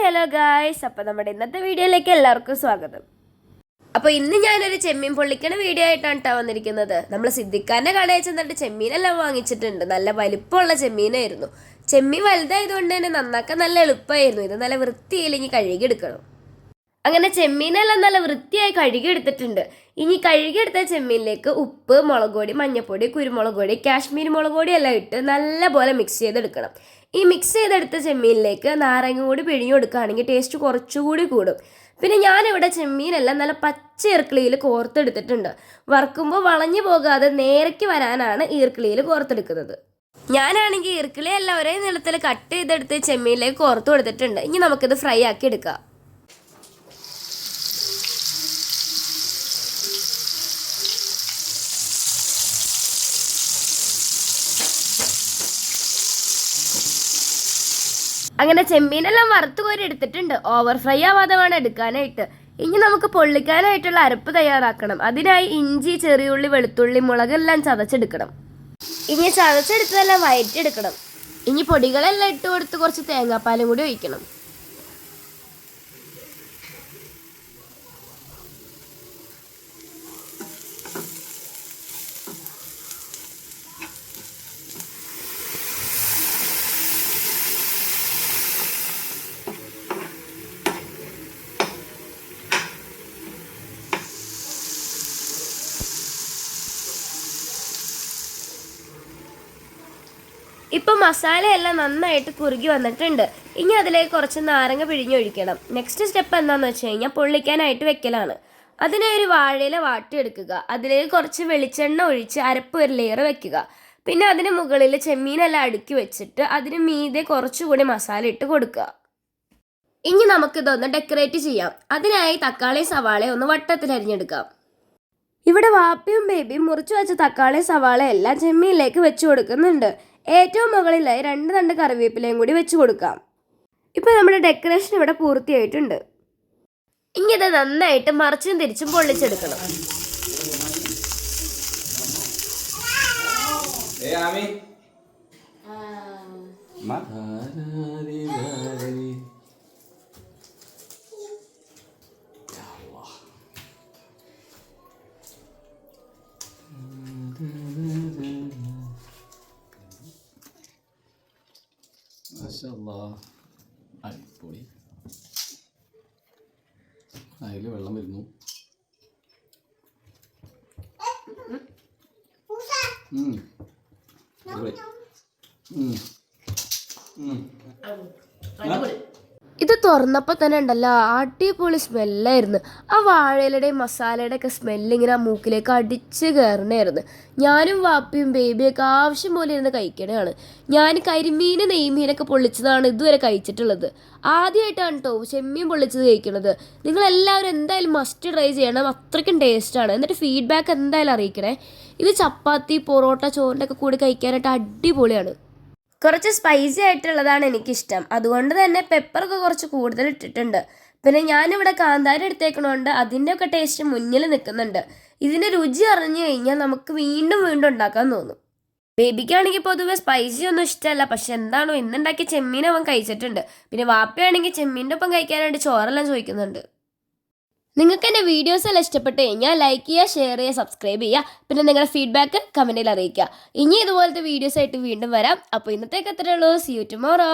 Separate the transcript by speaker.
Speaker 1: Hello guys, അപ്പോൾ നമ്മുടെ ഇന്നത്തെ വീഡിയോയിലേക്ക് എല്ലാവർക്കും സ്വാഗതം. അപ്പോൾ ഇന്ന് ഞാനൊരു ചെമ്മീൻ പൊള്ളിക്കണ വീഡിയോ ആയിട്ടാണ് വന്നിരിക്കുന്നത്. നമ്മൾ സിദ്ദിഖാൻ്റെ കടയിൽ ചെന്നിട്ട് ചെമ്മീനെല്ലാം വാങ്ങിച്ചിട്ടുണ്ട്. നല്ല വലിപ്പമുള്ള ചെമ്മീനായിരുന്നു. ചെമ്മീൻ വലുതായതുകൊണ്ട് തന്നെ നന്നാക്കാൻ നല്ല എളുപ്പമായിരുന്നു. ഇത് നല്ല വൃത്തിയില്ലെങ്കിൽ കഴുകിയെടുക്കണം. അങ്ങനെ ചെമ്മീനെല്ലാം നല്ല വൃത്തിയായി കഴുകിയെടുത്തിട്ടുണ്ട്. ഇനി കഴുകിയെടുത്ത ചെമ്മീനിലേക്ക് ഉപ്പ്, മുളക് പൊടി, മഞ്ഞൾപ്പൊടി, കുരുമുളക് പൊടി, കാശ്മീരി മുളക് പൊടി എല്ലാം ഇട്ട് നല്ലപോലെ മിക്സ് ചെയ്തെടുക്കണം. ഈ മിക്സ് ചെയ്തെടുത്ത ചെമ്മീനിലേക്ക് നാരങ്ങ കൂടി പിഴിഞ്ഞു കൊടുക്കുകയാണെങ്കിൽ ടേസ്റ്റ് കുറച്ചുകൂടി കൂടും. പിന്നെ ഞാനിവിടെ ചെമ്മീനെല്ലാം നല്ല പച്ച ഈർക്കിളിയിൽ കോർത്തെടുത്തിട്ടുണ്ട്. വറുക്കുമ്പോൾ വളഞ്ഞു പോകാതെ നേരയ്ക്ക് വരാനാണ് ഈർക്കിളിയിൽ കോർത്തെടുക്കുന്നത്. ഞാനാണെങ്കിൽ ഈർക്കിളിയെല്ലാം ഒരേ നീളത്തിൽ കട്ട് ചെയ്തെടുത്ത് ചെമ്മീനിലേക്ക് കോർത്ത് കൊടുത്തിട്ടുണ്ട്. ഇനി നമുക്കിത് ഫ്രൈ ആക്കി എടുക്കാം. അങ്ങനെ ചെമ്മീനെല്ലാം വറുത്ത് കോരി എടുത്തിട്ടുണ്ട്. ഓവർ ഫ്രൈ ആവാതെ വേണം എടുക്കാനായിട്ട്. ഇനി നമുക്ക് പൊള്ളിക്കാനായിട്ടുള്ള അരപ്പ് തയ്യാറാക്കണം. അതിനായി ഇഞ്ചി, ചെറിയുള്ളി, വെളുത്തുള്ളി, മുളകെല്ലാം ചതച്ചെടുക്കണം. ഇനി ചതച്ചെടുത്തതെല്ലാം വഴറ്റിയെടുക്കണം. ഇനി പൊടികളെല്ലാം ഇട്ട് കൊടുത്ത് കുറച്ച് തേങ്ങാപ്പാലും കൂടി ഒഴിക്കണം. ഇപ്പം മസാലയെല്ലാം നന്നായിട്ട് കുറുകി വന്നിട്ടുണ്ട്. ഇനി അതിലേക്ക് കുറച്ച് നാരങ്ങ പിഴിഞ്ഞൊഴിക്കണം. നെക്സ്റ്റ് സ്റ്റെപ്പ് എന്താണെന്ന് വെച്ച് കഴിഞ്ഞാൽ പൊള്ളിക്കാനായിട്ട് വെക്കലാണ്. അതിനെ ഒരു വാഴയില വാട്ടിയെടുക്കുക. അതിലേക്ക് കുറച്ച് വെളിച്ചെണ്ണ ഒഴിച്ച് അരപ്പ് ഒരു ലെയർ വെക്കുക. പിന്നെ അതിന് മുകളിൽ ചെമ്മീനെല്ലാം അടുക്കി വെച്ചിട്ട് അതിന് മീതെ കുറച്ചുകൂടി മസാല ഇട്ട് കൊടുക്കുക. ഇനി നമുക്കിതൊന്ന് ഡെക്കറേറ്റ് ചെയ്യാം. അതിനായി തക്കാളി, സവാള ഒന്ന് വട്ടത്തിൽ അരിഞ്ഞെടുക്കാം. ഇവിടെ വാപ്പിയും ബേബിയും മുറിച്ച് വെച്ച തക്കാളി, സവാള എല്ലാം ചെമ്മീനിലേക്ക് വെച്ച് കൊടുക്കുന്നുണ്ട്. ഏറ്റവും മുകളിലായി 2 തണ്ട് കറിവേപ്പിലയും കൂടി വെച്ച് കൊടുക്കാം. ഇപ്പോൾ നമ്മുടെ ഡെക്കറേഷൻ ഇവിടെ പൂർത്തിയായിട്ടുണ്ട്. ഇനി ഇത് നന്നായിട്ട് മറിച്ചും തിരിച്ചും പൊള്ളിച്ചെടുക്കണം.
Speaker 2: അടിപൊളി. അതിൽ വെള്ളം വരുന്നു.
Speaker 1: ഇത് തുറന്നപ്പോൾ തന്നെ ഉണ്ടല്ലോ അടിപൊളി സ്മെല്ലായിരുന്നു. ആ വാഴയിലയുടെയും മസാലയുടെ ഒക്കെ സ്മെല്ലിങ്ങനെ ആ മൂക്കിലേക്ക് അടിച്ച് കയറണമായിരുന്നു. ഞാനും വാപ്പിയും ബേബിയൊക്കെ ആവശ്യം പോലെ ഇരുന്ന് കഴിക്കണതാണ്. ഞാൻ കരിമീൻ, നെയ്മീനൊക്കെ പൊള്ളിച്ചതാണ് ഇതുവരെ കഴിച്ചിട്ടുള്ളത്. ആദ്യമായിട്ടാണ് കേട്ടോ ചെമ്മീൻ പൊള്ളിച്ചത് കഴിക്കണത്. നിങ്ങളെല്ലാവരും എന്തായാലും മസ്റ്റ് ട്രൈ ചെയ്യണം. അത്രയ്ക്കും ടേസ്റ്റാണ്. എന്നിട്ട് ഫീഡ്ബാക്ക് എന്തായാലും അറിയിക്കണേ. ഇത് ചപ്പാത്തി, പൊറോട്ട, ചോറിൻ്റെ ഒക്കെ കൂടി കഴിക്കാനായിട്ട് അടിപൊളിയാണ്. കുറച്ച് സ്പൈസി ആയിട്ടുള്ളതാണ് എനിക്കിഷ്ടം. അതുകൊണ്ട് തന്നെ പെപ്പറൊക്കെ കുറച്ച് കൂടുതൽ ഇട്ടിട്ടുണ്ട്. പിന്നെ ഞാനിവിടെ കാന്താരി എടുത്തേക്കണോണ്ട് അതിൻ്റെ ഒക്കെ ടേസ്റ്റ് മുന്നിൽ നിൽക്കുന്നുണ്ട്. ഇതിൻ്റെ രുചി അറിഞ്ഞു കഴിഞ്ഞാൽ നമുക്ക് വീണ്ടും വീണ്ടും ഉണ്ടാക്കാൻ തോന്നും. ബേബിക്കാണെങ്കിൽ പൊതുവെ സ്പൈസി ഒന്നും ഇഷ്ടമല്ല. പക്ഷെ എന്താണോ ഇന്നുണ്ടാക്കിയ ചെമ്മീൻ അവൻ കഴിച്ചിട്ടുണ്ട്. പിന്നെ വാപ്പയാണെങ്കിൽ ചെമ്മീൻ്റെ ഒപ്പം കഴിക്കാനായിട്ട് ചോറെല്ലാം ചോദിക്കുന്നുണ്ട്. നിങ്ങൾക്ക് എൻ്റെ വീഡിയോസ് എല്ലാം ഇഷ്ടപ്പെട്ട് കഴിഞ്ഞാൽ ലൈക്ക് ചെയ്യുക, ഷെയർ ചെയ്യുക, സബ്സ്ക്രൈബ് ചെയ്യുക. പിന്നെ നിങ്ങളുടെ ഫീഡ്ബാക്ക് കമൻറ്റിൽ അറിയിക്കുക. ഇനി ഇതുപോലത്തെ വീഡിയോസായിട്ട് വീണ്ടും വരാം. അപ്പോൾ ഇന്നത്തേക്ക് അത്രയേ ഉള്ളൂ. See you tomorrow.